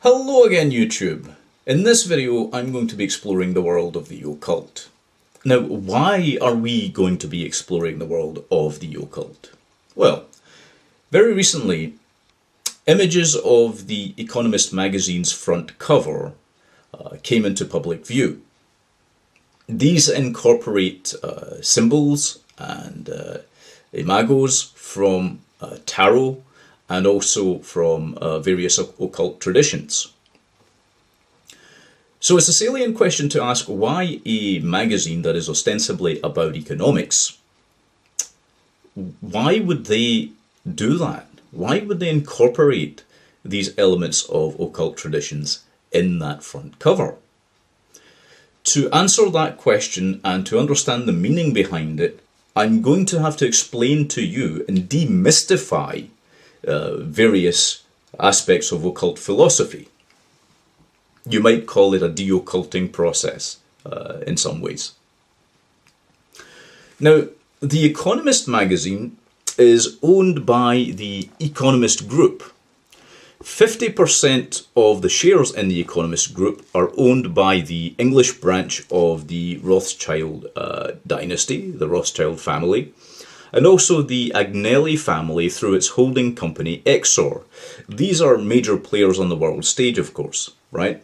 Hello again, YouTube. In this video, I'm going to be exploring the world of the occult. Now, why are we going to be exploring the world of the occult? Well, very recently, images of the Economist magazine's front cover came into public view. These incorporate symbols and imagos from tarot and also from various occult traditions. So it's a salient question to ask why a magazine that is ostensibly about economics, why would they do that? Why would they incorporate these elements of occult traditions in that front cover? To answer that question and to understand the meaning behind it, I'm going to have to explain to you and demystify various aspects of occult philosophy. You might call it a de-occulting process in some ways. Now, the Economist magazine is owned by the Economist group. 50% of the shares in the Economist group are owned by the English branch of the Rothschild dynasty, the Rothschild family, and also the Agnelli family through its holding company Exor. These are major players on the world stage, of course, right?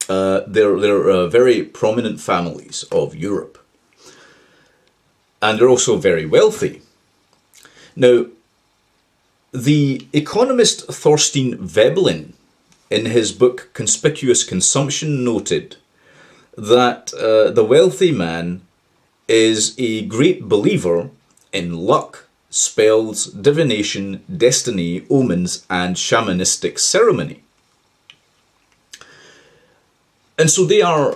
They're very prominent families of Europe. And they're also very wealthy. Now, the economist Thorstein Veblen, in his book Conspicuous Consumption, noted that the wealthy man is a great believer in luck, spells, divination, destiny, omens, and shamanistic ceremony. And so they are,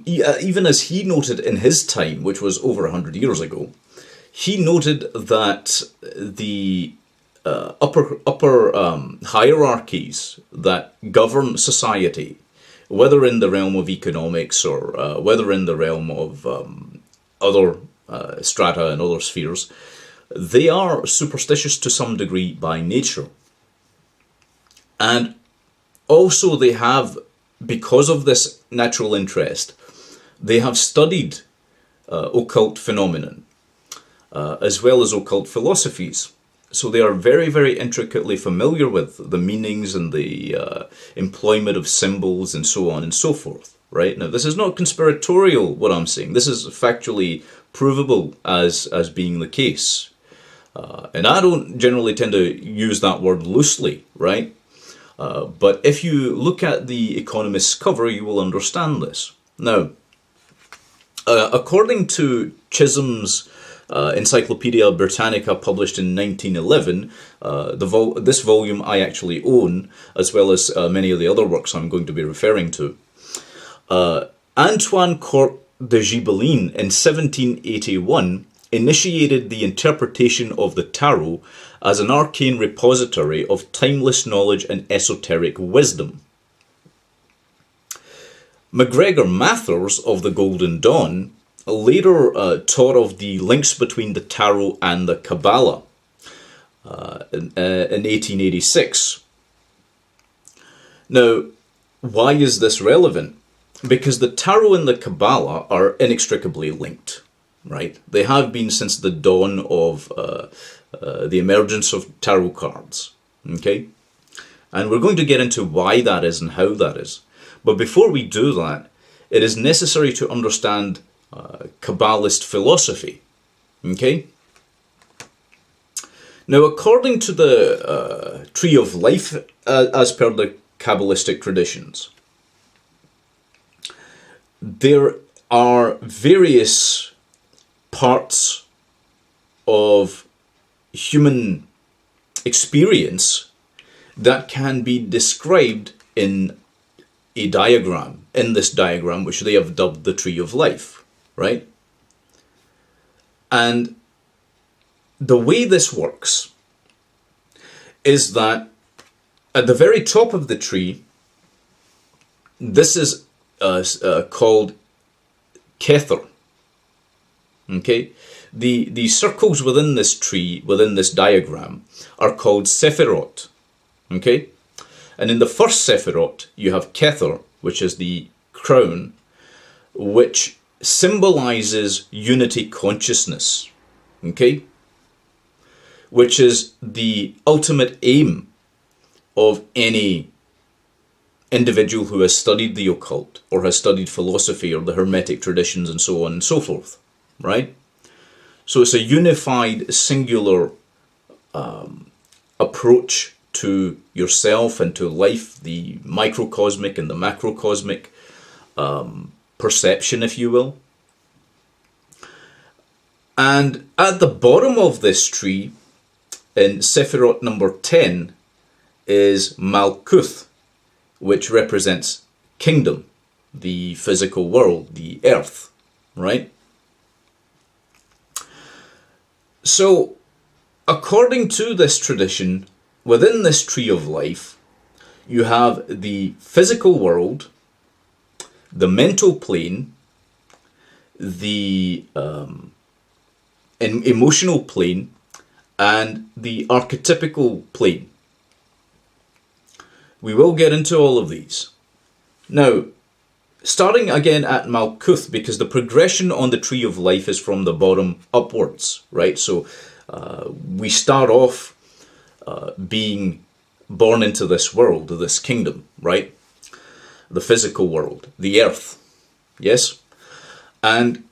even as he noted in his time, which was over 100 years ago, he noted that the upper hierarchies that govern society, whether in the realm of economics or whether in the realm of other strata and other spheres, they are superstitious to some degree by nature. And also they have, because of this natural interest, they have studied occult phenomenon as well as occult philosophies. So they are very, very intricately familiar with the meanings and the employment of symbols and so on and so forth, right? Now, this is not conspiratorial, what I'm saying. This is factually provable as being the case. And I don't generally tend to use that word loosely, right? But if you look at the Economist's cover, you will understand this. Now, according to Chisholm's Encyclopedia Britannica, published in 1911, this volume I actually own, as well as many of the other works I'm going to be referring to. Antoine Comte de Gibelin in 1781 initiated the interpretation of the tarot as an arcane repository of timeless knowledge and esoteric wisdom. MacGregor Mathers of the Golden Dawn later taught of the links between the tarot and the Kabbalah in 1886. Now, why is this relevant? Because the tarot and the Kabbalah are inextricably linked, right? They have been since the dawn of the emergence of tarot cards, okay? And we're going to get into why that is and how that is. But before we do that, it is necessary to understand Kabbalist philosophy, okay? Now, according to the Tree of Life, as per the Kabbalistic traditions, there are various parts of human experience that can be described in a diagram, in this diagram, which they have dubbed the Tree of Life, right? And the way this works is that at the very top of the tree, this is called Kether. Okay, the circles within this tree, within this diagram, are called Sephirot. Okay, And in the first Sephiroth, you have Kether, which is the crown, which symbolizes unity consciousness, okay? Which is the ultimate aim of any individual who has studied the occult or has studied philosophy or the Hermetic traditions and so on and so forth, right? So it's a unified, singular approach to yourself and to life, the microcosmic and the macrocosmic perception, if you will. And at the bottom of this tree, in Sephiroth number 10, is Malkuth, which represents kingdom, the physical world, the earth, right? So, according to this tradition, within this tree of life, you have the physical world, the mental plane, the emotional plane, and the archetypical plane. We will get into all of these. Now, starting again at Malkuth, because the progression on the tree of life is from the bottom upwards, right? So we start off being born into this world, this kingdom, right? The physical world, the earth, yes? And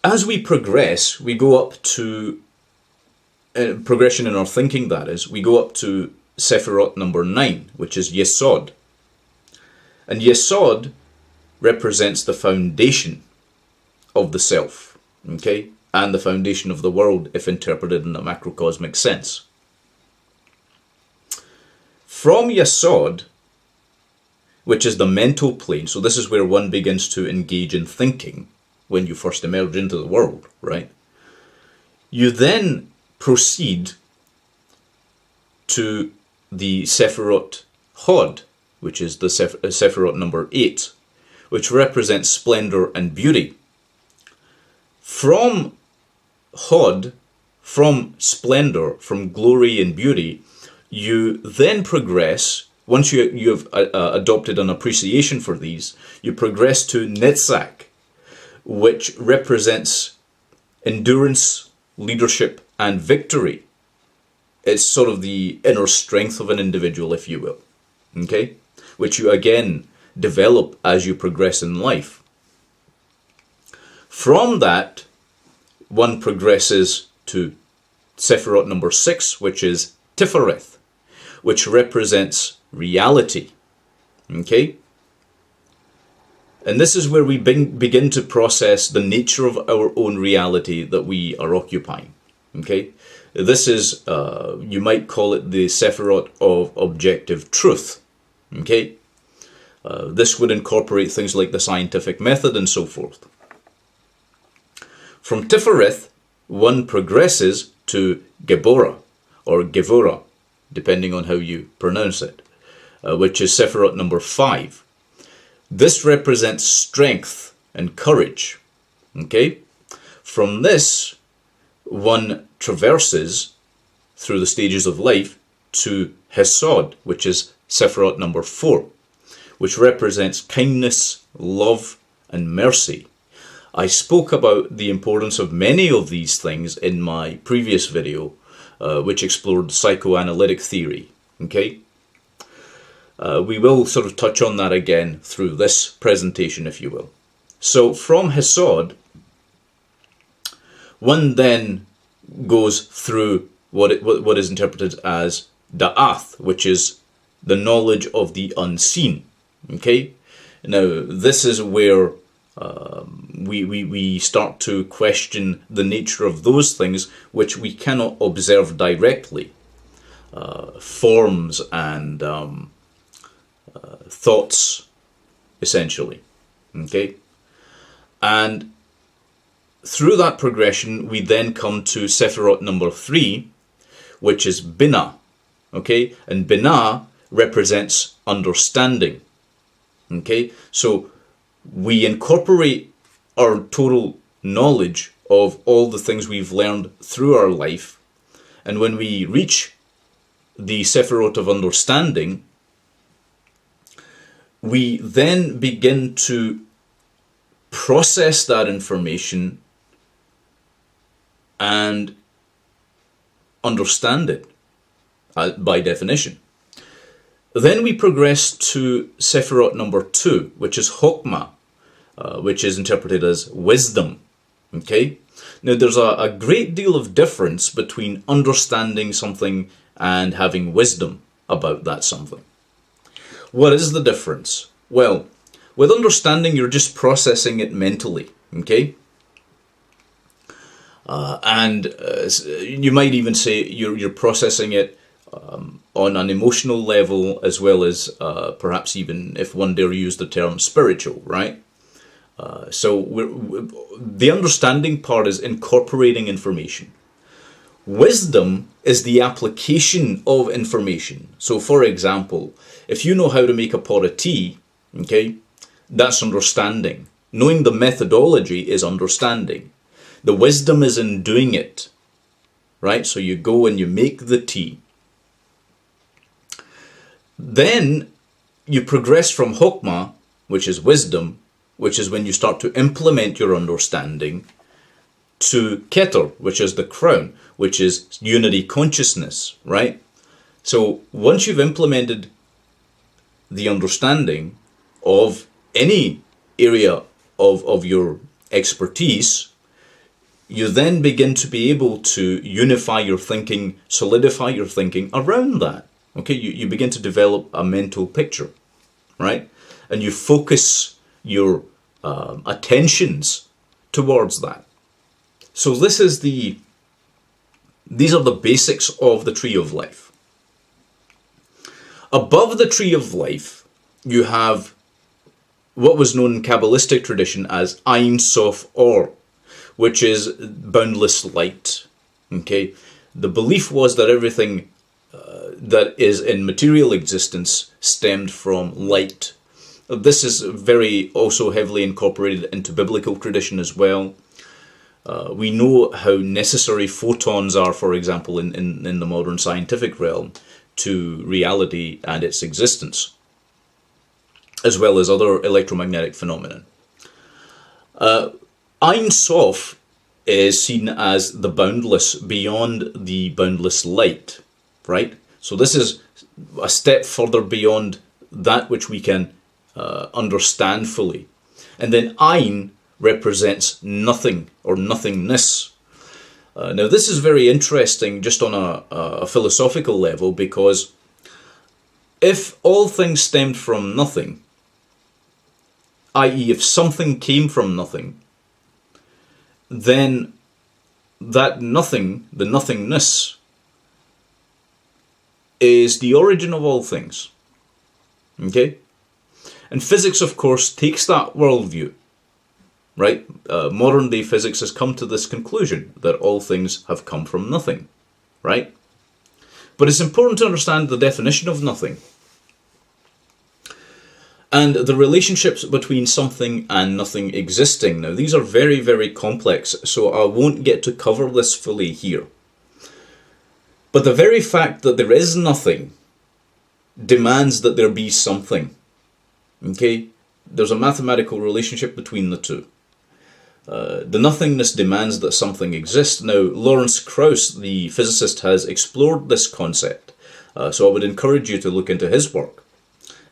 as we progress, we go up to, progression in our thinking that is, we go up to Sephiroth number 9, which is Yesod. And Yesod represents the foundation of the self, okay? And the foundation of the world, if interpreted in a macrocosmic sense. From Yesod, which is the mental plane, so this is where one begins to engage in thinking when you first emerge into the world, right? You then proceed to the Sephiroth Hod, which is the Sephiroth number 8, which represents splendor and beauty. From Hod, from splendor, from glory and beauty, you then progress, once you have adopted an appreciation for these, you progress to Netzach, which represents endurance, leadership, and victory. It's sort of the inner strength of an individual, if you will, okay? Which you again develop as you progress in life. From that, one progresses to Sephiroth number 6, which is Tifereth, which represents reality, okay? And this is where we begin to process the nature of our own reality that we are occupying, okay? This is, you might call it the Sephiroth of objective truth, okay? This would incorporate things like the scientific method and so forth. From Tifereth, one progresses to Gebora, or Gevura, depending on how you pronounce it, which is Sephiroth number 5. This represents strength and courage, okay? From this, one traverses through the stages of life to Hesod, which is Sephiroth number 4, which represents kindness, love, and mercy. I spoke about the importance of many of these things in my previous video, which explored psychoanalytic theory, okay? We will sort of touch on that again through this presentation, if you will. So from Hesod, one then goes through what is interpreted as Da'ath, which is the knowledge of the unseen, okay? Now, this is where we start to question the nature of those things which we cannot observe directly. Forms and thoughts, essentially, okay? And through that progression, we then come to Sephiroth number 3, which is Binah, okay? And Binah represents understanding, okay? So we incorporate our total knowledge of all the things we've learned through our life, and when we reach the Sephirot of understanding, we then begin to process that information and understand it by definition. Then we progress to Sephirot number 2, which is Chokmah, which is interpreted as wisdom. Okay? Now there's a great deal of difference between understanding something and having wisdom about that something. What is the difference? Well, with understanding, you're just processing it mentally. Okay? You might even say you're processing it on an emotional level, as well as perhaps even, if one dare use the term, spiritual, right? So the understanding part is incorporating information. Wisdom is the application of information. So for example, if you know how to make a pot of tea, okay, that's understanding. Knowing the methodology is understanding. The wisdom is in doing it, right? So you go and you make the tea. Then you progress from Chokmah, which is wisdom, which is when you start to implement your understanding, to Keter, which is the crown, which is unity consciousness, right? So once you've implemented the understanding of any area of your expertise, you then begin to be able to unify your thinking, solidify your thinking around that. Okay, you begin to develop a mental picture, right? And you focus your attentions towards that. So these are the basics of the tree of life. Above the tree of life, you have what was known in Kabbalistic tradition as Ein Sof Or, which is boundless light. Okay, the belief was that everything that is in material existence stemmed from light. This is very also heavily incorporated into biblical tradition as well. We know how necessary photons are, for example, in the modern scientific realm to reality and its existence, as well as other electromagnetic phenomena. Ein Sof is seen as the boundless, beyond the boundless light, right? So this is a step further beyond that which we can understand fully. And then Ein represents nothing or nothingness. Now this is very interesting just on a philosophical level, because if all things stemmed from nothing, i.e. if something came from nothing, then that nothing, the nothingness, is the origin of all things. Okay? And physics, of course, takes that worldview, right? Modern day physics has come to this conclusion that all things have come from nothing, right? But it's important to understand the definition of nothing and the relationships between something and nothing existing. Now, these are very, very complex, so I won't get to cover this fully here. But the very fact that there is nothing demands that there be something. Okay? There's a mathematical relationship between the two. The nothingness demands that something exists. Now, Lawrence Krauss, the physicist, has explored this concept. So I would encourage you to look into his work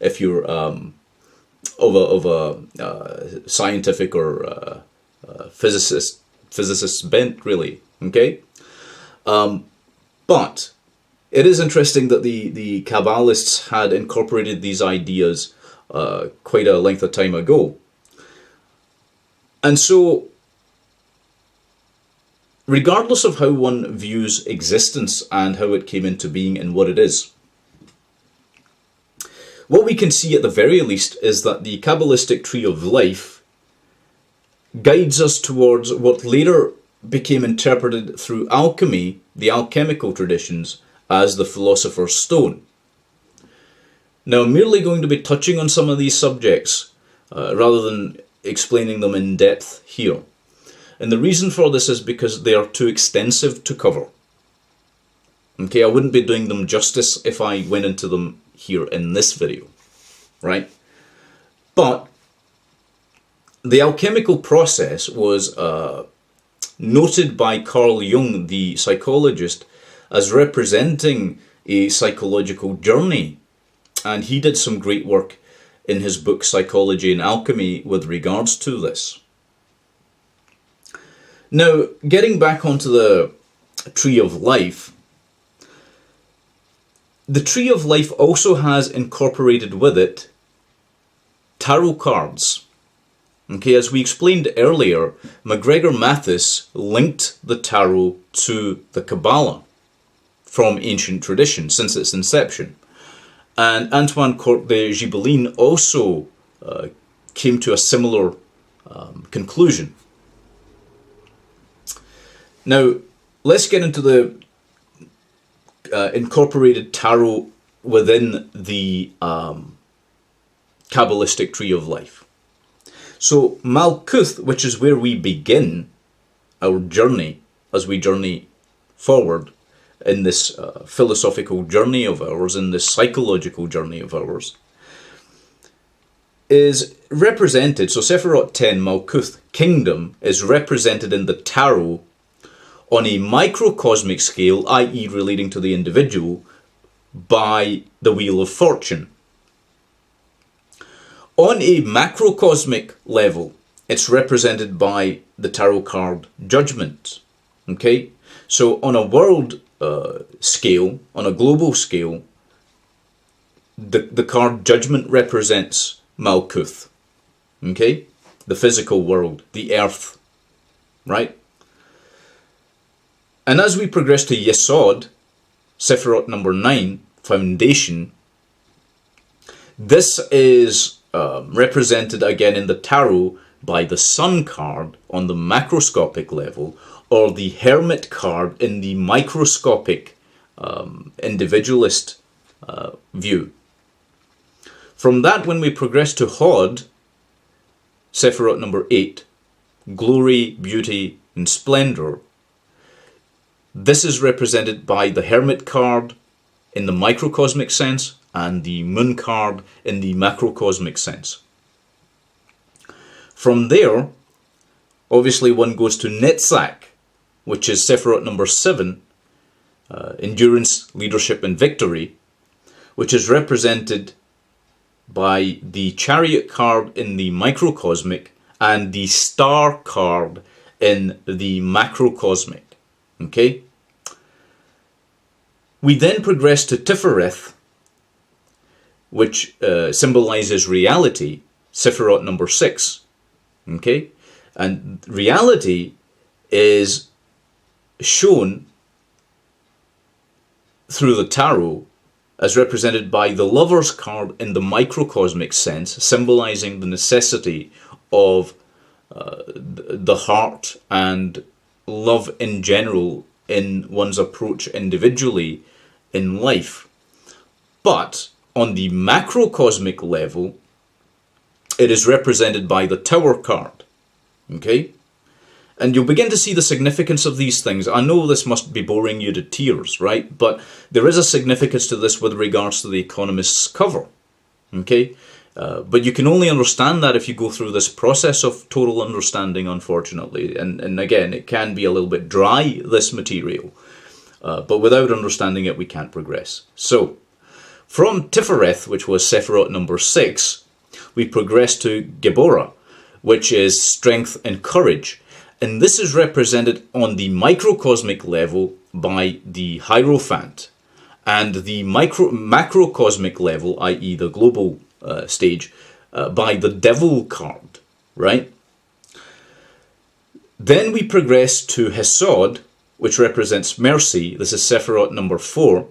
if you're of a scientific or physicist bent, really. Okay? But it is interesting that the Kabbalists had incorporated these ideas quite a length of time ago. And so, regardless of how one views existence and how it came into being and what it is, what we can see at the very least is that the Kabbalistic tree of life guides us towards what later became interpreted through alchemy, the alchemical traditions, as the philosopher's stone. Now, I'm merely going to be touching on some of these subjects rather than explaining them in depth here. And the reason for this is because they are too extensive to cover. Okay, I wouldn't be doing them justice if I went into them here in this video, right? But the alchemical process was noted by Carl Jung, the psychologist, as representing a psychological journey. And he did some great work in his book Psychology and Alchemy with regards to this. Now, getting back onto the Tree of Life, the Tree of Life also has incorporated with it tarot cards. Okay, as we explained earlier, MacGregor Mathis linked the tarot to the Kabbalah from ancient tradition since its inception. And Antoine Comte de Gibelin also came to a similar conclusion. Now, let's get into the incorporated tarot within the Kabbalistic Tree of Life. So, Malkuth, which is where we begin our journey, as we journey forward in this philosophical journey of ours, in this psychological journey of ours, is represented, so Sephiroth 10, Malkuth, kingdom, is represented in the tarot on a microcosmic scale, i.e. relating to the individual, by the Wheel of Fortune. On a macrocosmic level, it's represented by the tarot card Judgment. Okay? So on a world scale, on a global scale, the card Judgment represents Malkuth. Okay? The physical world, the earth. Right? And as we progress to Yesod, Sephiroth number 9, Foundation, this is represented again in the tarot by the Sun card on the macroscopic level, or the Hermit card in the microscopic individualist view. From that, when we progress to Hod, Sephiroth number 8, Glory, Beauty, and Splendor, this is represented by the Hermit card in the microcosmic sense and the Moon card in the macrocosmic sense. From there, obviously one goes to Netzach, which is Sephiroth number 7, Endurance, Leadership and Victory, which is represented by the Chariot card in the microcosmic and the Star card in the macrocosmic. Okay? We then progress to Tifereth, which symbolizes reality, Sephiroth number 6. Okay? And reality is shown through the tarot as represented by the Lover's card in the microcosmic sense, symbolizing the necessity of the heart and love in general in one's approach individually in life. But on the macrocosmic level, it is represented by the Tower card. Okay? And you'll begin to see the significance of these things. I know this must be boring you to tears, right? But there is a significance to this with regards to the Economist's cover. Okay? But you can only understand that if you go through this process of total understanding, unfortunately. And again, it can be a little bit dry, this material. But without understanding it, we can't progress. So, from Tifereth, which was Sephiroth number 6, we progress to Geborah, which is strength and courage. And this is represented on the microcosmic level by the Hierophant, and the macrocosmic level, i.e. the global stage, by the Devil card, right? Then we progress to Hesod, which represents mercy. This is Sephiroth number 4,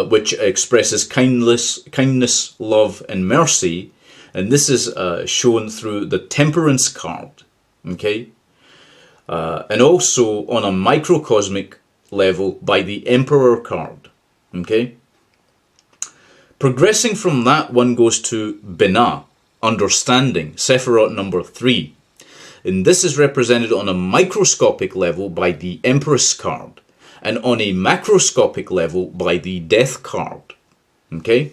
which expresses kindness, love, and mercy. And this is shown through the Temperance card. Okay, and also on a microcosmic level by the Emperor card. Okay, progressing from that, one goes to Binah, understanding, Sephiroth number 3, and this is represented on a microscopic level by the Empress card, and on a macroscopic level by the death card. Okay?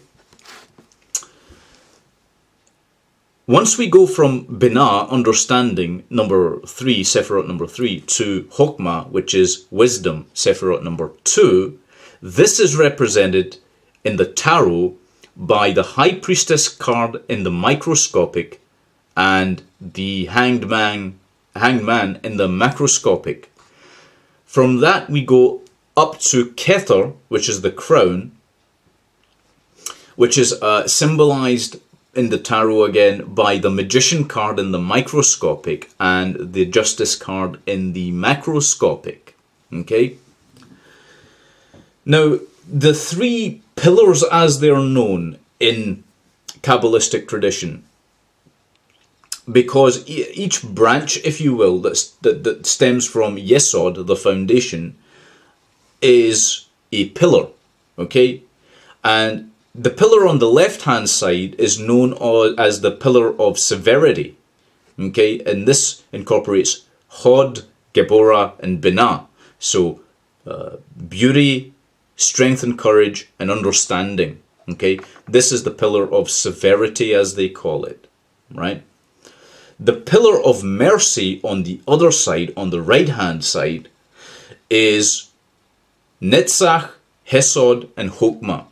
Once we go from Binah, understanding, number 3, Sephirot number 3, to Hokmah, which is wisdom, Sephirot number 2, this is represented in the tarot by the High Priestess card in the microscopic and the hanged man in the macroscopic. From that we go up to Kether, which is the crown, which is symbolized in the tarot again by the Magician card in the microscopic and the Justice card in the macroscopic. Okay? Now, the 3 pillars as they're known in Kabbalistic tradition, because each branch, if you will, that stems from Yesod, the foundation, is a pillar. Okay? And the pillar on the left-hand side is known as the pillar of severity. Okay, and this incorporates Hod, Geborah, and Binah. So, beauty, strength and courage, and understanding. Okay, this is the pillar of severity, as they call it. Right? The pillar of mercy on the other side, on the right-hand side, is Netzach, Hesod, and Hokmah.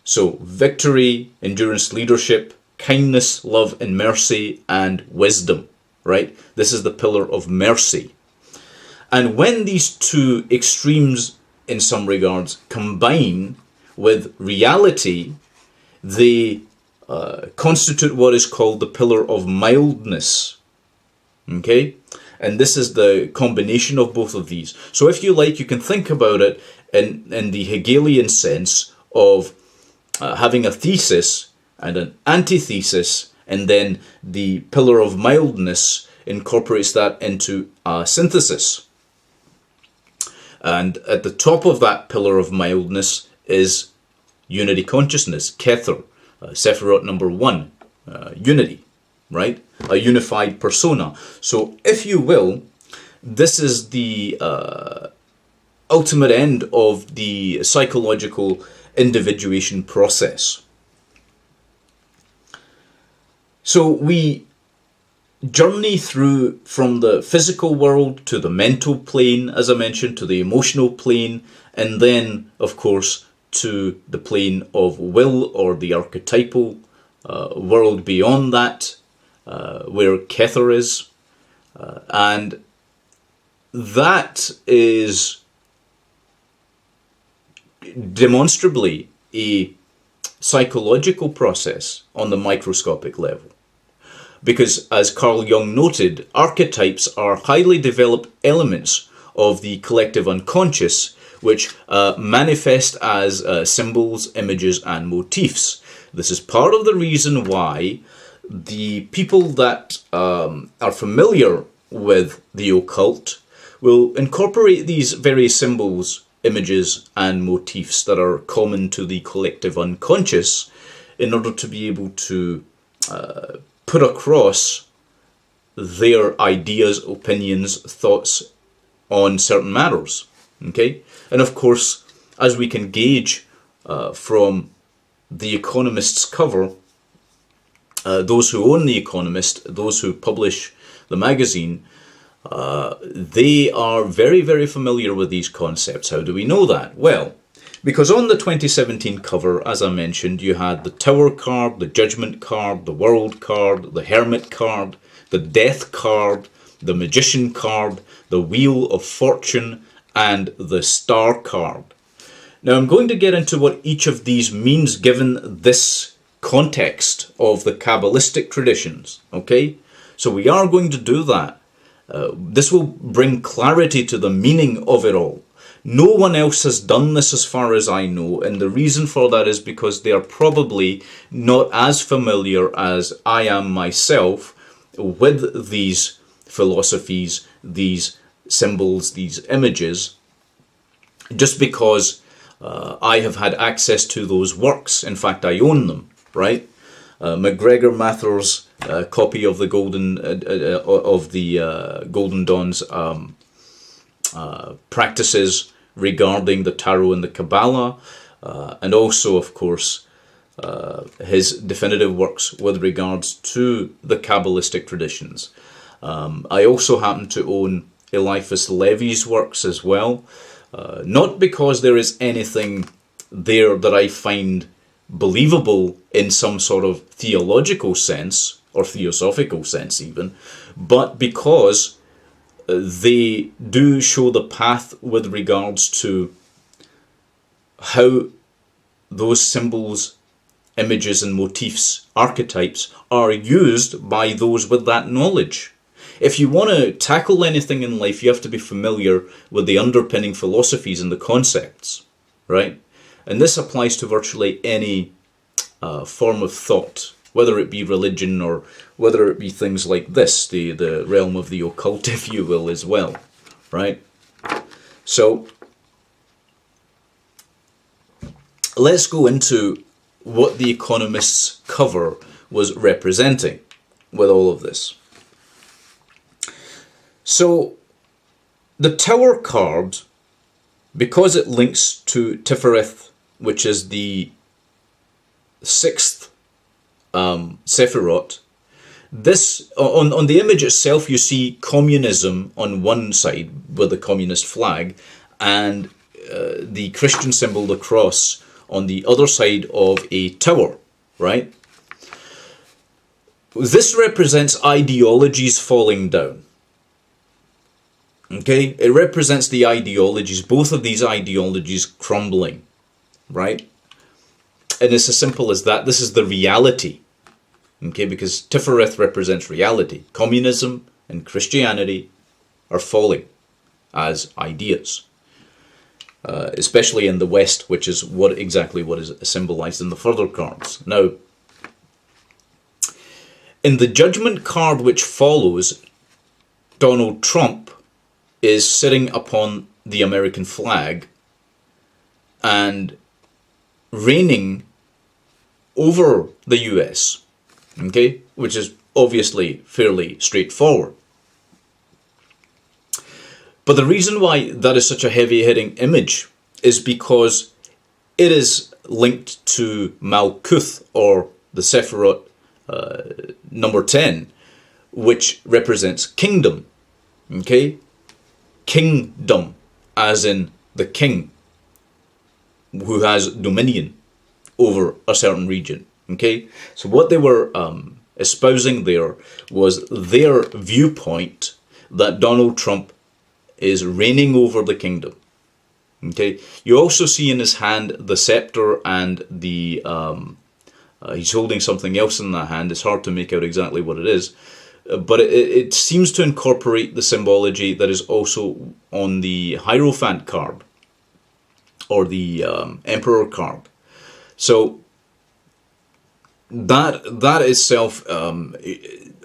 So, victory, endurance, leadership, kindness, love, and mercy, and wisdom, right? This is the pillar of mercy. And when these 2 extremes, in some regards, combine with reality, they constitute what is called the pillar of mildness, okay? And this is the combination of both of these. So, if you like, you can think about it in the Hegelian sense of having a thesis and an antithesis, and then the pillar of mildness incorporates that into a synthesis. And at the top of that pillar of mildness is unity consciousness, Kether, Sephirot number 1, unity, right? A unified persona. So, if you will, this is the ultimate end of the psychological individuation process. So we journey through from the physical world to the mental plane, as I mentioned, to the emotional plane, and then, of course, to the plane of will, or the archetypal world beyond that, where Kether is. And that is demonstrably a psychological process on the microscopic level. Because, as Carl Jung noted, archetypes are highly developed elements of the collective unconscious, which manifest as symbols, images, and motifs. This is part of the reason why the people that are familiar with the occult will incorporate these very symbols, images, and motifs that are common to the collective unconscious in order to be able to put across their ideas, opinions, thoughts on certain matters. Okay? And of course, as we can gauge from the Economist's cover, those who own the Economist, those who publish the magazine, they are very, very familiar with these concepts. How do we know that? Well, because on the 2017 cover, as I mentioned, you had the Tower card, the Judgment card, the World card, the Hermit card, the Death card, the Magician card, the Wheel of Fortune, and the Star card. Now, I'm going to get into what each of these means given this context of the Kabbalistic traditions, okay? So we are going to do that. This will bring clarity to the meaning of it all. No one else has done this as far as I know, and the reason for that is because they are probably not as familiar as I am myself with these philosophies, these symbols, these images, just because I have had access to those works. In fact, I own them, right? MacGregor Mather's copy of the Golden Dawn's practices regarding the Tarot and the Kabbalah, and also, of course, his definitive works with regards to the Kabbalistic traditions. I also happen to own Eliphas Levi's works as well, not because there is anything there that I find believable in some sort of theological sense, or theosophical sense even, but because they do show the path with regards to how those symbols, images and motifs, archetypes, are used by those with that knowledge. If you want to tackle anything in life, you have to be familiar with the underpinning philosophies and the concepts, right? And this applies to virtually any form of thought, whether it be religion or whether it be things like this, the realm of the occult, if you will, as well, right? So let's go into what the Economist's cover was representing with all of this. So the Tower card, because it links to Tifereth, which is the 6th Sephiroth, this on the image itself you see communism on one side with the communist flag, and the Christian symbol, the cross, on the other side of a tower, right? This represents ideologies falling down. Okay, it represents the ideologies, both of these ideologies crumbling, right? And it's as simple as that. This is the reality, okay, because Tifereth represents reality. Communism and Christianity are falling as ideas, especially in the West, which is exactly what is symbolized in the further cards. Now, in the Judgment card which follows, Donald Trump is sitting upon the American flag and reigning over the US, okay, which is obviously fairly straightforward. But the reason why that is such a heavy-hitting image is because it is linked to Malkuth, or the Sephiroth number 10, which represents kingdom, okay? Kingdom, as in the king who has dominion over a certain region, okay? So what they were espousing there was their viewpoint that Donald Trump is reigning over the kingdom, okay? You also see in his hand the scepter, and the he's holding something else in that hand. It's hard to make out exactly what it is, but it seems to incorporate the symbology that is also on the Hierophant card, or the Emperor card. So that itself,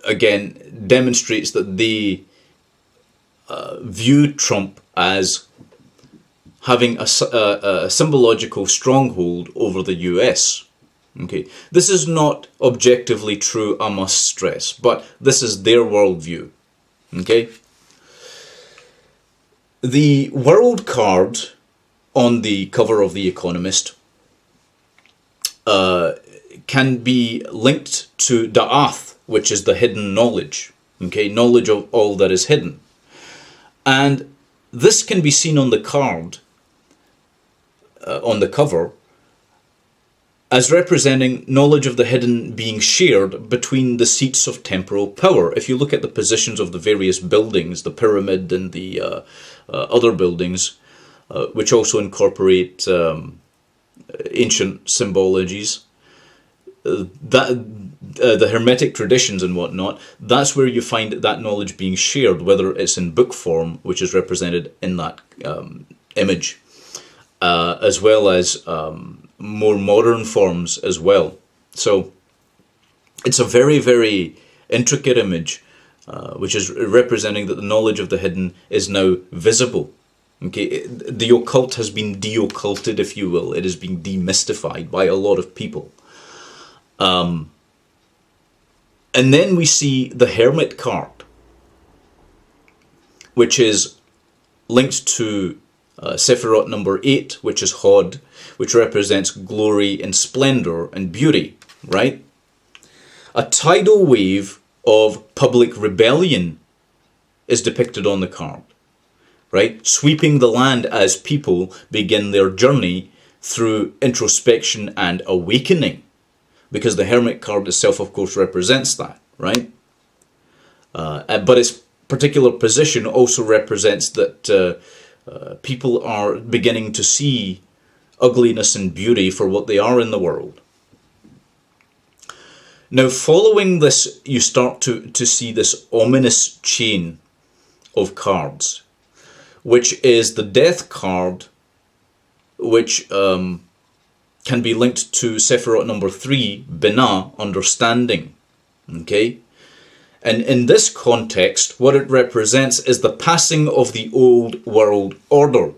again, demonstrates that they view Trump as having a symbological stronghold over the US. Okay, this is not objectively true, I must stress, but this is their worldview. Okay, the World card on the cover of The Economist can be linked to Da'ath, which is the hidden knowledge. Okay, knowledge of all that is hidden. And this can be seen on the card, on the cover, as representing knowledge of the hidden being shared between the seats of temporal power. If you look at the positions of the various buildings, the pyramid and the other buildings, which also incorporate ancient symbologies, the Hermetic traditions and whatnot, that's where you find that knowledge being shared, whether it's in book form, which is represented in that image, as well as more modern forms as well. So it's a very, very intricate image, which is representing that the knowledge of the hidden is now visible. Okay, the occult has been de-occulted, if you will. It is being demystified by a lot of people. And then we see the Hermit card, which is linked to Sephiroth number 8, which is Hod, which represents glory and splendor and beauty, right? A tidal wave of public rebellion is depicted on the card, right? Sweeping the land as people begin their journey through introspection and awakening, because the Hermit card itself, of course, represents that, right? But its particular position also represents that people are beginning to see ugliness and beauty for what they are in the world. Now, following this, you start to see this ominous chain of cards, which is the Death card, which can be linked to Sephiroth number 3, Binah, understanding. Okay? And in this context, what it represents is the passing of the old world order.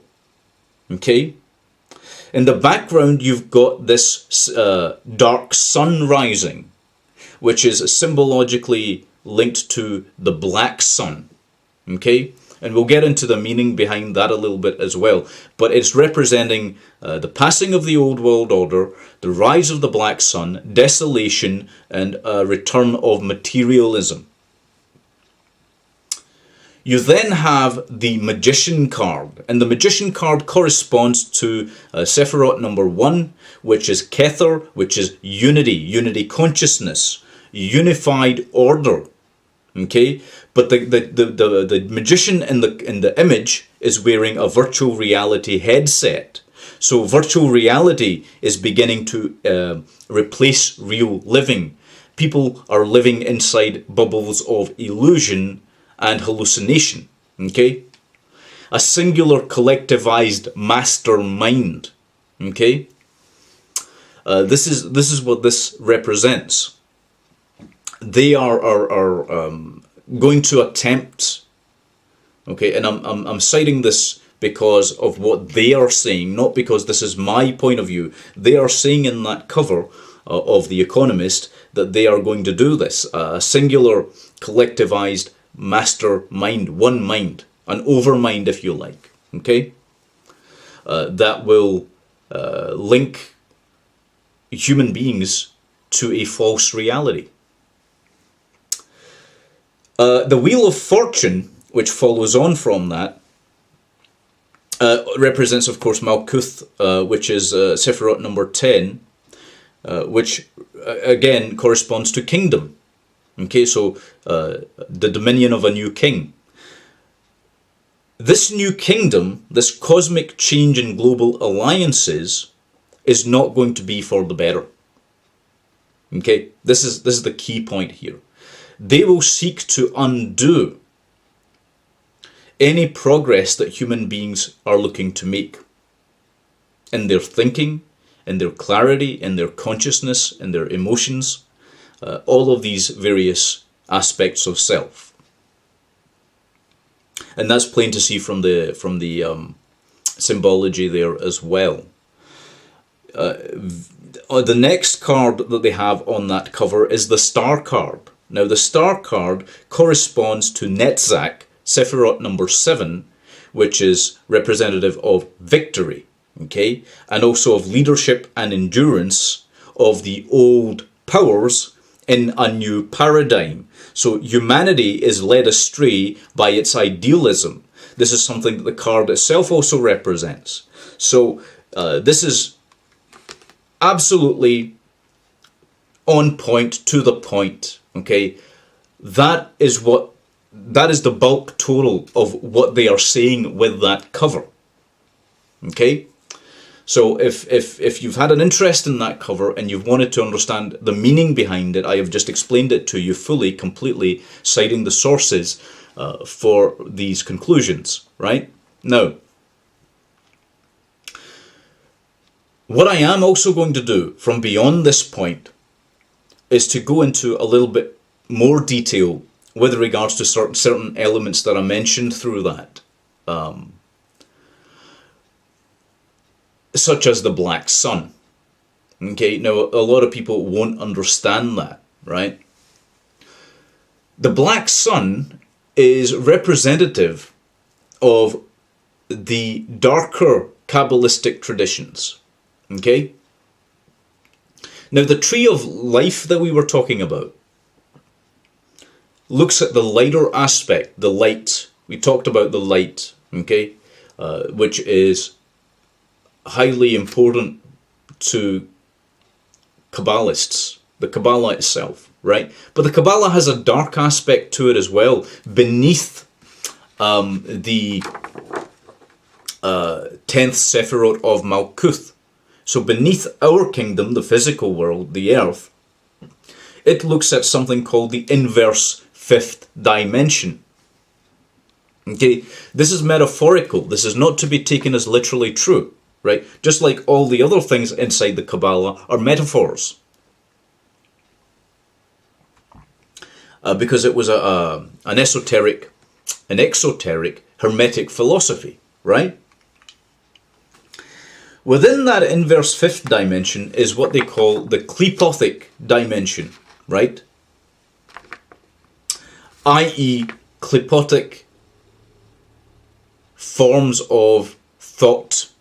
Okay? In the background, you've got this dark sun rising, which is symbologically linked to the black sun. Okay? And we'll get into the meaning behind that a little bit as well. But it's representing the passing of the old world order, the rise of the black sun, desolation, and a return of materialism. You then have the Magician card, and the Magician card corresponds to Sephiroth number 1, which is Kether, which is unity consciousness, unified order. Okay, but the magician in the image is wearing a virtual reality headset. So virtual reality is beginning to replace real living. People are living inside bubbles of illusion and hallucination. Okay, a singular collectivized mastermind. Okay, this is what this represents. They are going to attempt, okay, and I'm citing this because of what they are saying, not because this is my point of view. They are saying in that cover of The Economist that they are going to do this, a singular collectivized mastermind, one mind, an overmind if you like, okay, that will link human beings to a false reality. The Wheel of Fortune, which follows on from that, represents, of course, Malkuth, which is Sephiroth number 10, which, again, corresponds to kingdom. Okay, so the dominion of a new king. This new kingdom, this cosmic change in global alliances, is not going to be for the better. Okay, this is the key point here. They will seek to undo any progress that human beings are looking to make in their thinking, in their clarity, in their consciousness, in their emotions, all of these various aspects of self. And that's plain to see from the symbology there as well. The next card that they have on that cover is the Star card. Now, the Star card corresponds to Netzach, Sephiroth number 7, which is representative of victory, okay, and also of leadership and endurance of the old powers in a new paradigm. So humanity is led astray by its idealism. This is something that the card itself also represents. So this is absolutely on point, to the point. Okay, that is the bulk total of what they are saying with that cover. Okay, so if you've had an interest in that cover and you've wanted to understand the meaning behind it, I have just explained it to you fully, completely, citing the sources for these conclusions. Right now, what I am also going to do from beyond this point is to go into a little bit more detail with regards to certain elements that I mentioned through that, such as the black sun. Okay, now a lot of people won't understand that, right? The black sun is representative of the darker Kabbalistic traditions. Okay? Now, the tree of life that we were talking about looks at the lighter aspect, the light. We talked about the light, okay, which is highly important to Kabbalists, the Kabbalah itself, right? But the Kabbalah has a dark aspect to it as well, beneath the 10th Sephirot of Malkuth. So beneath our kingdom, the physical world, the earth, it looks at something called the inverse fifth dimension. Okay, this is metaphorical. This is not to be taken as literally true, right? Just like all the other things inside the Kabbalah are metaphors. Because it was an exoteric, hermetic philosophy, right? Within that inverse fifth dimension is what they call the Qlipothic dimension, right? I.e. Qlipothic forms of thought.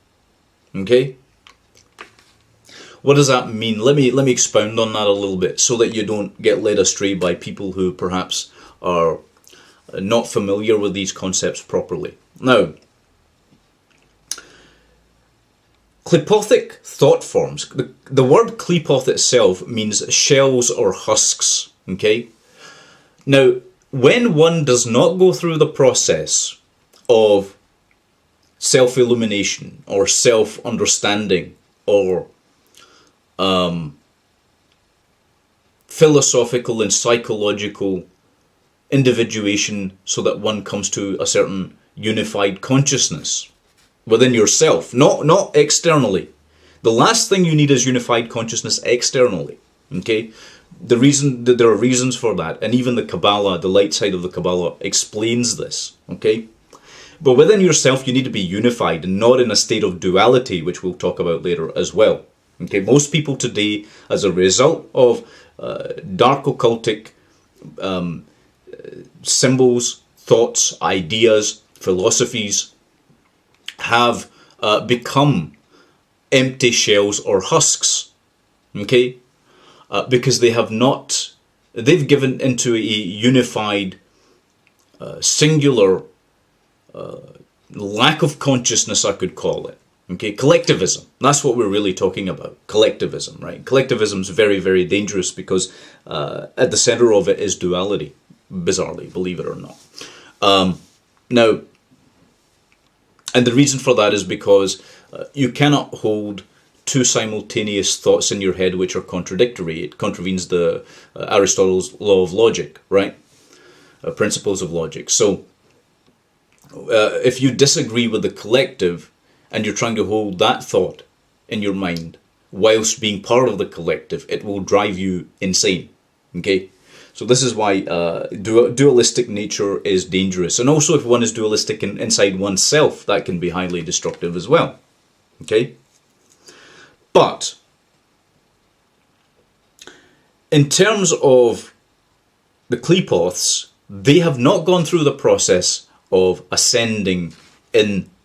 Okay? What does that mean? Let me expound on that a little bit so that you don't get led astray by people who perhaps are not familiar with these concepts properly. Now, Qlipothic thought forms. The word Qlipoth itself means shells or husks. Okay? Now, when one does not go through the process of self-illumination or self-understanding or philosophical and psychological individuation so that one comes to a certain unified consciousness within yourself, not externally. The last thing you need is unified consciousness externally. Okay? The reason that there are reasons for that, and even the Kabbalah, the light side of the Kabbalah, explains this. Okay? But within yourself, you need to be unified and not in a state of duality, which we'll talk about later as well. Okay, most people today, as a result of dark occultic symbols, thoughts, ideas, philosophies, have become empty shells or husks. Okay, because they've given into a unified, singular lack of consciousness, I could call it. Okay, collectivism. That's what we're really talking about. Collectivism, right? Collectivism is very, very dangerous because at the center of it is duality. Bizarrely, believe it or not. Now, and the reason for that is because you cannot hold two simultaneous thoughts in your head which are contradictory. It contravenes the Aristotle's law of logic, right? Principles of logic. So, if you disagree with the collective and you're trying to hold that thought in your mind whilst being part of the collective, it will drive you insane. Okay? So this is why dualistic nature is dangerous. And also if one is dualistic inside oneself, that can be highly destructive as well. Okay? But in terms of the Qlipoths, they have not gone through the process of ascending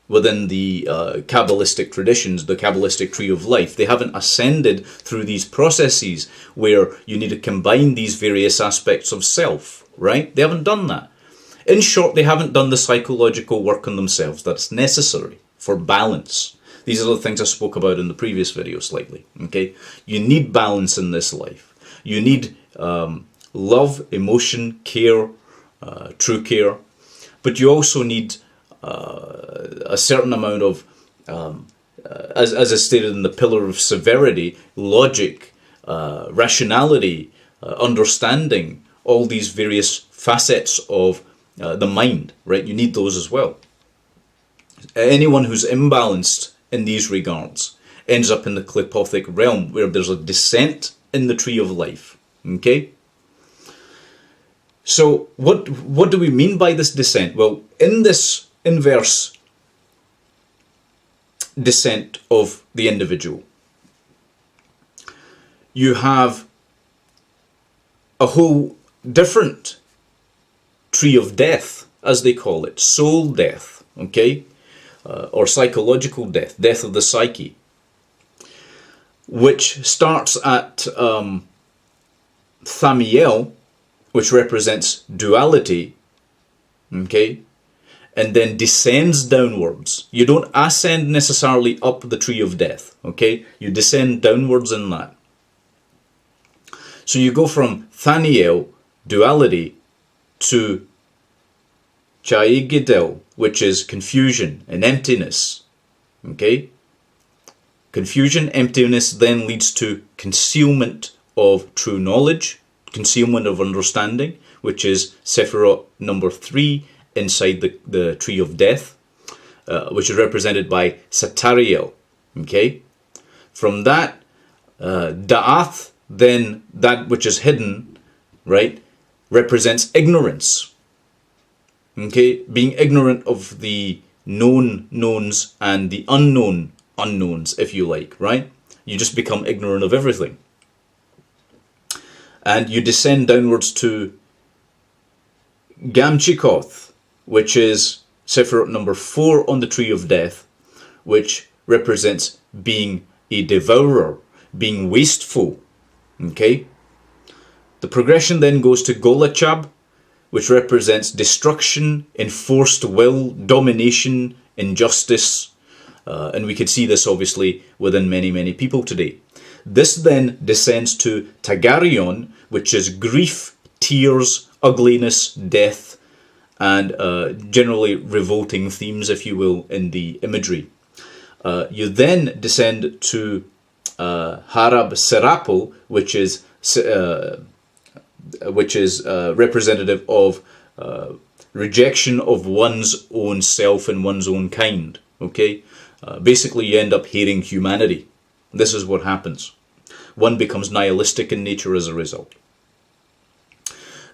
within the Kabbalistic traditions, the Kabbalistic tree of life. They haven't ascended through these processes where you need to combine these various aspects of self, right? They haven't done that. In short, they haven't done the psychological work on themselves that's necessary for balance. These are the things I spoke about in the previous video slightly, okay? You need balance in this life. You need love, emotion, care, true care, but you also need a certain amount of, as I stated in the pillar of severity, logic, rationality, understanding, all these various facets of the mind, right? You need those as well. Anyone who's imbalanced in these regards ends up in the Qlipothic realm where there's a descent in the tree of life, okay? So what do we mean by this descent? Well, in this inverse descent of the individual, you have a whole different tree of death, as they call it, soul death, okay? or psychological death, death of the psyche, which starts at Thamiel, which represents duality, okay, and then descends downwards. You don't ascend necessarily up the tree of death, okay? You descend downwards in that. So you go from Thaniel, duality, to Chaigidel, which is confusion and emptiness, okay? Confusion, emptiness then leads to concealment of true knowledge, concealment of understanding, which is Sephirot number 3 inside the tree of death, which is represented by Satariel, okay? From that, Da'ath, then that which is hidden, right, represents ignorance, okay? Being ignorant of the known knowns and the unknown unknowns, if you like, right? You just become ignorant of everything. And you descend downwards to Gamchikoth, which is Sephirot number 4 on the tree of death, which represents being a devourer, being wasteful, okay? The progression then goes to Golachab, which represents destruction, enforced will, domination, injustice, and we could see this obviously within many people today. This then descends to Tagarion, which is grief, tears, ugliness, death, and generally revolting themes, if you will, in the imagery. You then descend to Harab Serapel, which is representative of rejection of one's own self and one's own kind. Okay, basically you end up hating humanity. This is what happens. One becomes nihilistic in nature as a result.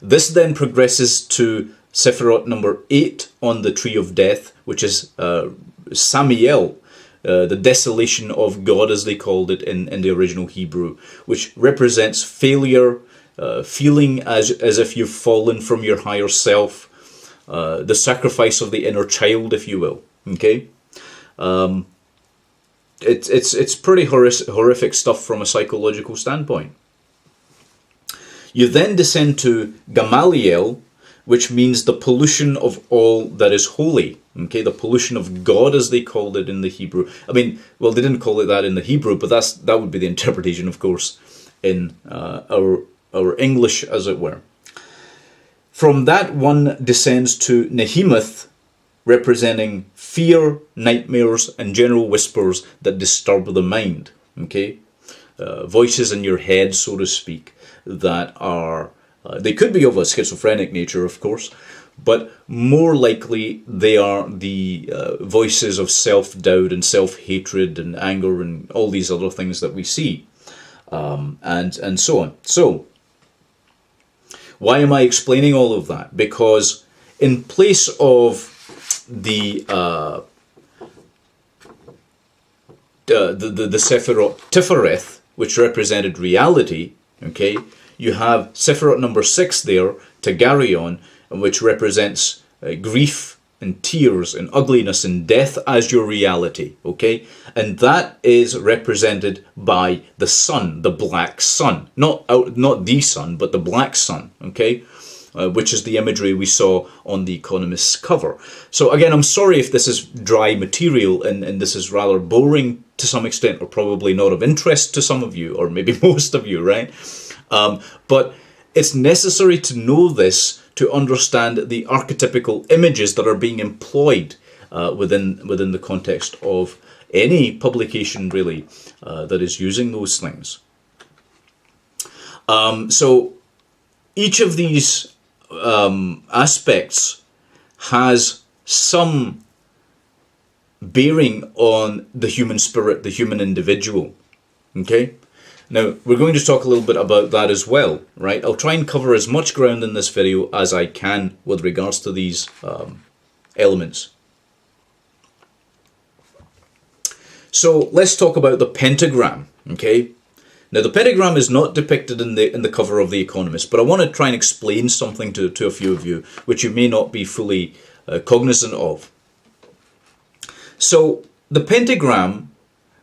This then progresses to Sephirot number 8 on the tree of death, which is Samiel, the desolation of God, as they called it in the original Hebrew, which represents failure, feeling as if you've fallen from your higher self, the sacrifice of the inner child, if you will. Okay, it's pretty horrific stuff from a psychological standpoint. You then descend to Gamaliel, which means the pollution of all that is holy. Okay, the pollution of God, as they called it in the Hebrew. I mean, well, they didn't call it that in the Hebrew, but that would be the interpretation, of course, in our English, as it were. From that, one descends to Nehemoth, representing fear, nightmares, and general whispers that disturb the mind. Okay, voices in your head, so to speak, that are, they could be of a schizophrenic nature, of course, but more likely they are the voices of self-doubt and self-hatred and anger and all these other things that we see, and so on. So, why am I explaining all of that? Because in place of the Sephirot Tifereth, which represented reality, okay, you have Sephirot number 6 there, Tagarion, which represents grief and tears and ugliness and death as your reality, okay? And that is represented by the sun, the black sun. Not the sun, but the black sun, okay? Which is the imagery we saw on the Economist's cover. So again, I'm sorry if this is dry material and this is rather boring to some extent, or probably not of interest to some of you, or maybe most of you, right? But it's necessary to know this to understand the archetypical images that are being employed within the context of any publication, really, that is using those things. So each of these aspects has some bearing on the human spirit, the human individual. Okay? Now, we're going to talk a little bit about that as well, right? I'll try and cover as much ground in this video as I can with regards to these elements. So, let's talk about the pentagram, okay? Now, the pentagram is not depicted in the cover of The Economist, but I want to try and explain something to a few of you, which you may not be fully cognizant of. So the pentagram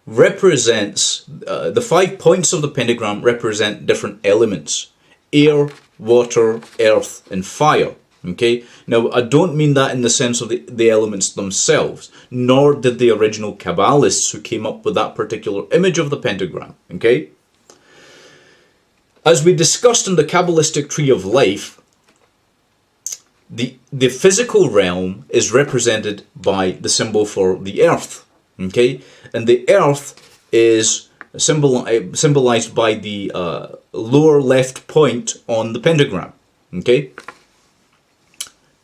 represents, the 5 points of the pentagram represent different elements: air, water, earth, and fire. Okay, now I don't mean that in the sense of the elements themselves, nor did the original Kabbalists who came up with that particular image of the pentagram. Okay, as we discussed in the Kabbalistic tree of life, the physical realm is represented by the symbol for the earth. Okay, and the earth is symbolized by the lower left point on the pentagram. Okay,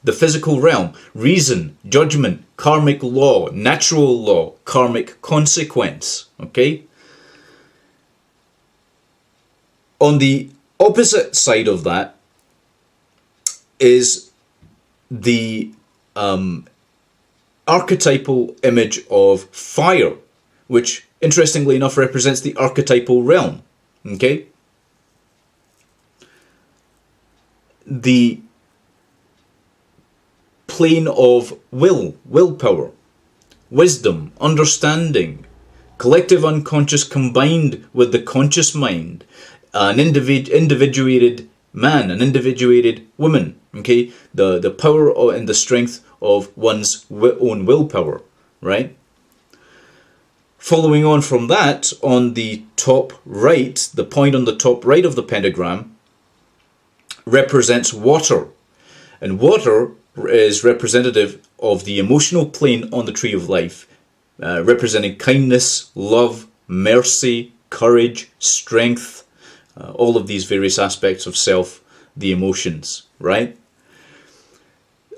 the physical realm: reason, judgment, karmic law, natural law, karmic consequence. Okay, on the opposite side of that is the archetypal image of fire, which interestingly enough represents the archetypal realm. Okay, the plane of willpower, wisdom, understanding, collective unconscious combined with the conscious mind, an individuated man, an individuated woman. Okay, the power and the strength of one's own willpower, right? Following on from that, on the top right, the point on the top right of the pentagram represents water. And water is representative of the emotional plane on the tree of life, representing kindness, love, mercy, courage, strength, all of these various aspects of self, the emotions, right?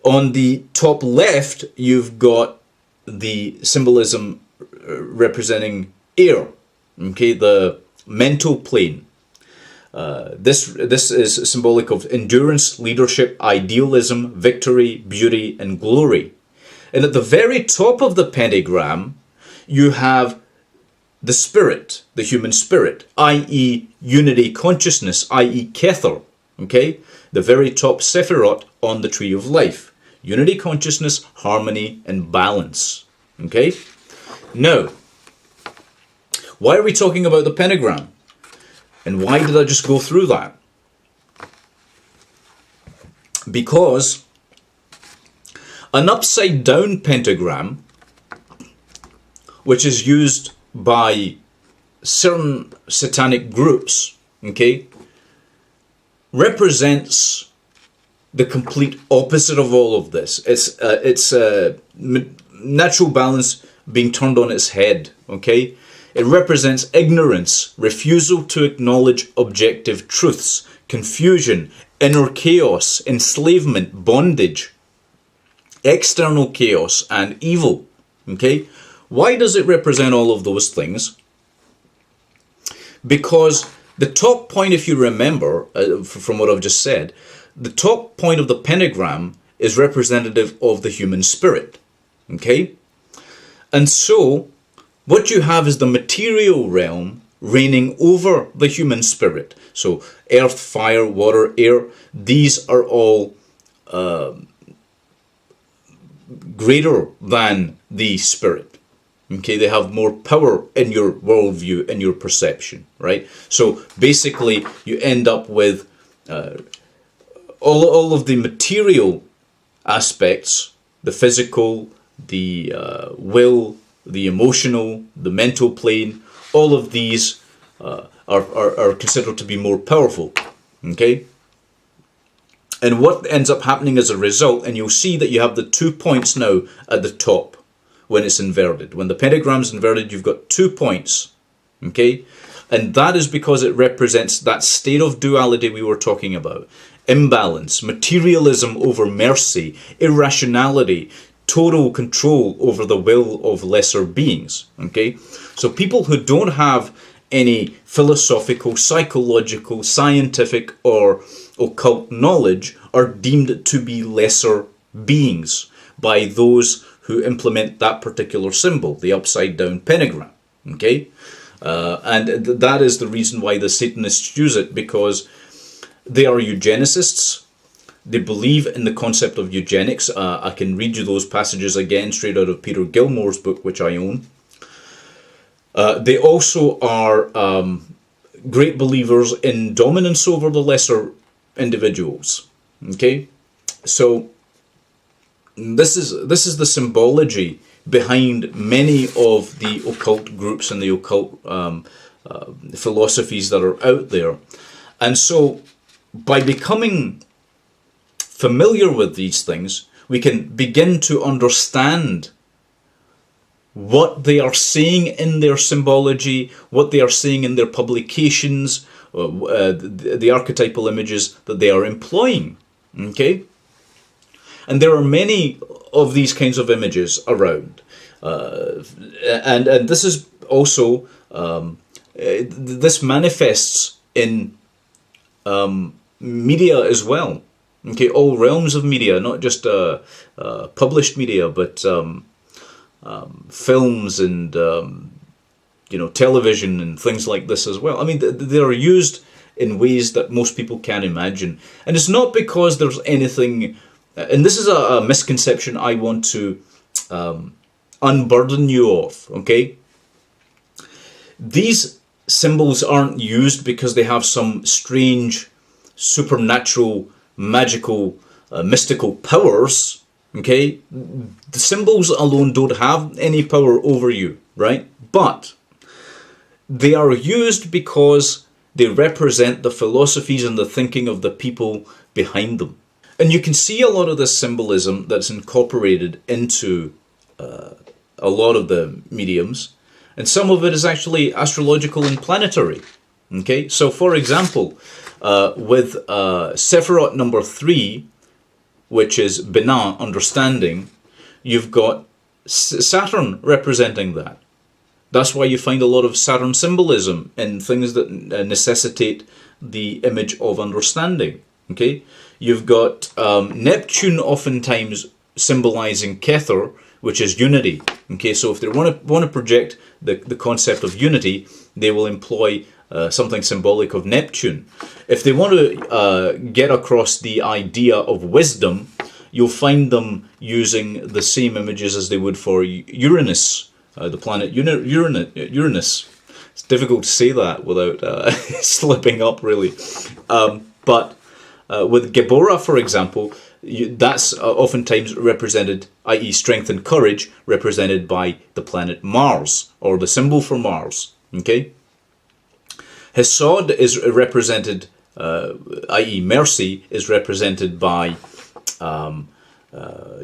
On the top left, you've got the symbolism representing air, okay, the mental plane. This is symbolic of endurance, leadership, idealism, victory, beauty, and glory. And at the very top of the pentagram, you have the spirit, the human spirit, i.e. unity consciousness, i.e. Kether, okay? The very top sephirot on the tree of life. Unity consciousness, harmony, and balance, okay? Now, why are we talking about the pentagram? And why did I just go through that? Because an upside down pentagram, which is used by certain satanic groups, okay, represents the complete opposite of all of this. It's natural balance being turned on its head, okay? It represents ignorance, refusal to acknowledge objective truths, confusion, inner chaos, enslavement, bondage, external chaos, and evil. Okay? Why does it represent all of those things? Because the top point, if you remember, from what I've just said, the top point of the pentagram is representative of the human spirit. Okay? And so, what you have is the material realm reigning over the human spirit. So, earth, fire, water, air, these are all greater than the spirit. Okay, they have more power in your worldview, in your perception, right? So, basically, you end up with all of the material aspects, the physical, the will, the emotional, the mental plane, all of these are considered to be more powerful, okay? And what ends up happening as a result, and you'll see that you have the 2 points now at the top when it's inverted. When the pentagram's inverted, you've got 2 points, okay? And that is because it represents that state of duality we were talking about. Imbalance, materialism over mercy, irrationality, total control over the will of lesser beings, okay? So people who don't have any philosophical, psychological, scientific, or occult knowledge are deemed to be lesser beings by those who implement that particular symbol, the upside down pentagram, okay? And that is the reason why the Satanists use it, because they are eugenicists, They believe in the concept of eugenics. I can read you those passages again straight out of Peter Gilmore's book, which I own. They also are great believers in dominance over the lesser individuals. Okay, so this is the symbology behind many of the occult groups and the occult philosophies that are out there. And so by becoming familiar with these things, we can begin to understand what they are seeing in their symbology, what they are seeing in their publications, the archetypal images that they are employing. Okay? And there are many of these kinds of images around. And this is also, this manifests in media as well. Okay, all realms of media, not just published media, but films and television and things like this as well. I mean, they are used in ways that most people can't imagine, and it's not because there's anything. And this is a misconception I want to unburden you of. Okay, these symbols aren't used because they have some strange, supernatural, magical, mystical powers. Okay, the symbols alone don't have any power over you, right? But they are used because they represent the philosophies and the thinking of the people behind them. And you can see a lot of this symbolism that's incorporated into a lot of the mediums. And some of it is actually astrological and planetary. Okay, so for example, with Sephiroth number 3, which is Binah, understanding, you've got Saturn representing that. That's why you find a lot of Saturn symbolism in things that necessitate the image of understanding. Okay, you've got Neptune oftentimes symbolizing Kether, which is unity. Okay, so if they want to project the concept of unity, they will employ something symbolic of Neptune. If they want to get across the idea of wisdom, you'll find them using the same images as they would for Uranus, the planet Uranus. It's difficult to say that without slipping up, really. But with Geborah, for example, that's oftentimes represented, i.e. strength and courage, represented by the planet Mars, or the symbol for Mars. Okay? Hesod is represented, i.e. mercy, is represented by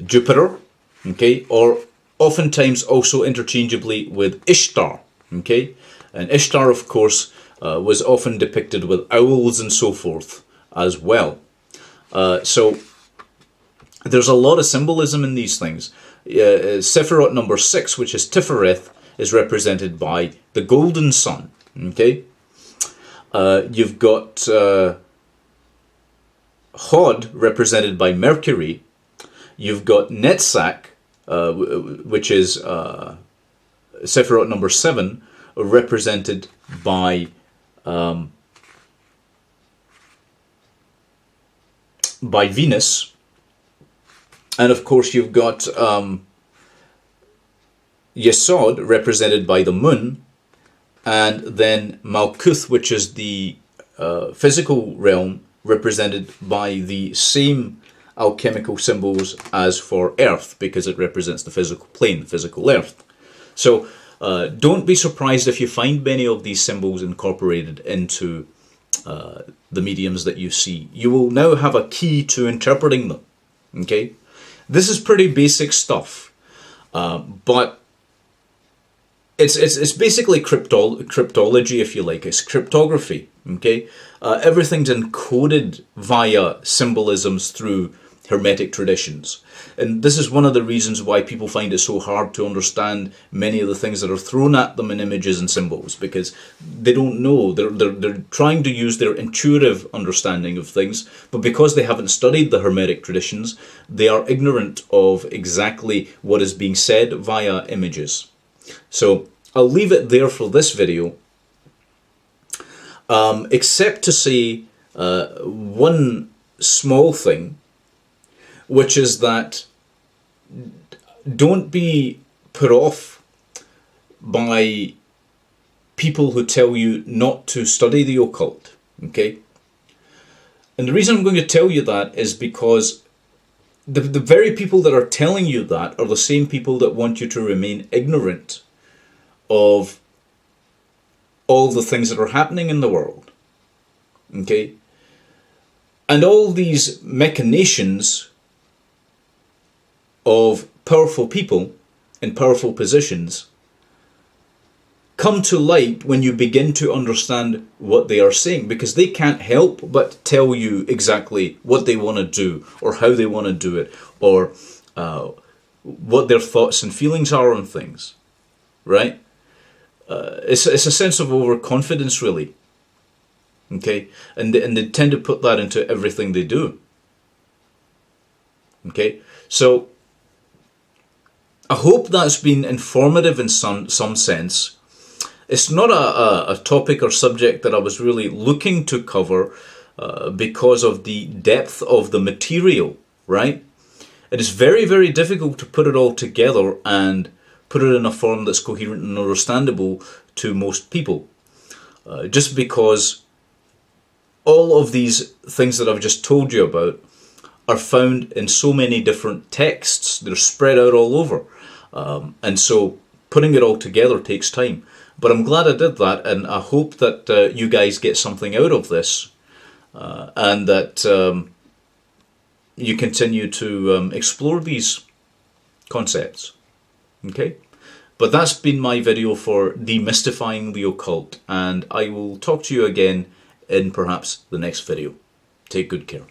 Jupiter, okay, or oftentimes also interchangeably with Ishtar, okay, and Ishtar, of course, was often depicted with owls and so forth as well. So there's a lot of symbolism in these things. Sephiroth number 6, which is Tifereth, is represented by the golden sun, okay. You've got Hod, represented by Mercury. You've got Netzach, which is Sephiroth number 7, represented by Venus. And of course you've got Yesod, represented by the moon. And then Malkuth, which is the physical realm, represented by the same alchemical symbols as for Earth, because it represents the physical plane, the physical Earth. So don't be surprised if you find many of these symbols incorporated into the mediums that you see. You will now have a key to interpreting them. Okay, this is pretty basic stuff, but it's basically cryptology, if you like. It's cryptography. Okay, everything's encoded via symbolisms through Hermetic traditions, and this is one of the reasons why people find it so hard to understand many of the things that are thrown at them in images and symbols, because they don't know. They're trying to use their intuitive understanding of things, but because they haven't studied the Hermetic traditions, they are ignorant of exactly what is being said via images. So I'll leave it there for this video, except to say one small thing, which is that don't be put off by people who tell you not to study the occult, okay? And the reason I'm going to tell you that is because the very people that are telling you that are the same people that want you to remain ignorant of all the things that are happening in the world, okay? And all these machinations of powerful people in powerful positions come to light when you begin to understand what they are saying, because they can't help but tell you exactly what they want to do or how they want to do it, or what their thoughts and feelings are on things, right? It's a sense of overconfidence, really, okay? And they tend to put that into everything they do, okay? So I hope that's been informative in some sense. It's not a topic or subject that I was really looking to cover because of the depth of the material, right? It is very, very difficult to put it all together and put it in a form that's coherent and understandable to most people. Just because all of these things that I've just told you about are found in so many different texts. They're spread out all over. And so putting it all together takes time. But I'm glad I did that, and I hope that you guys get something out of this, and that you continue to explore these concepts. Okay? But that's been my video for demystifying the occult, and I will talk to you again in perhaps the next video. Take good care.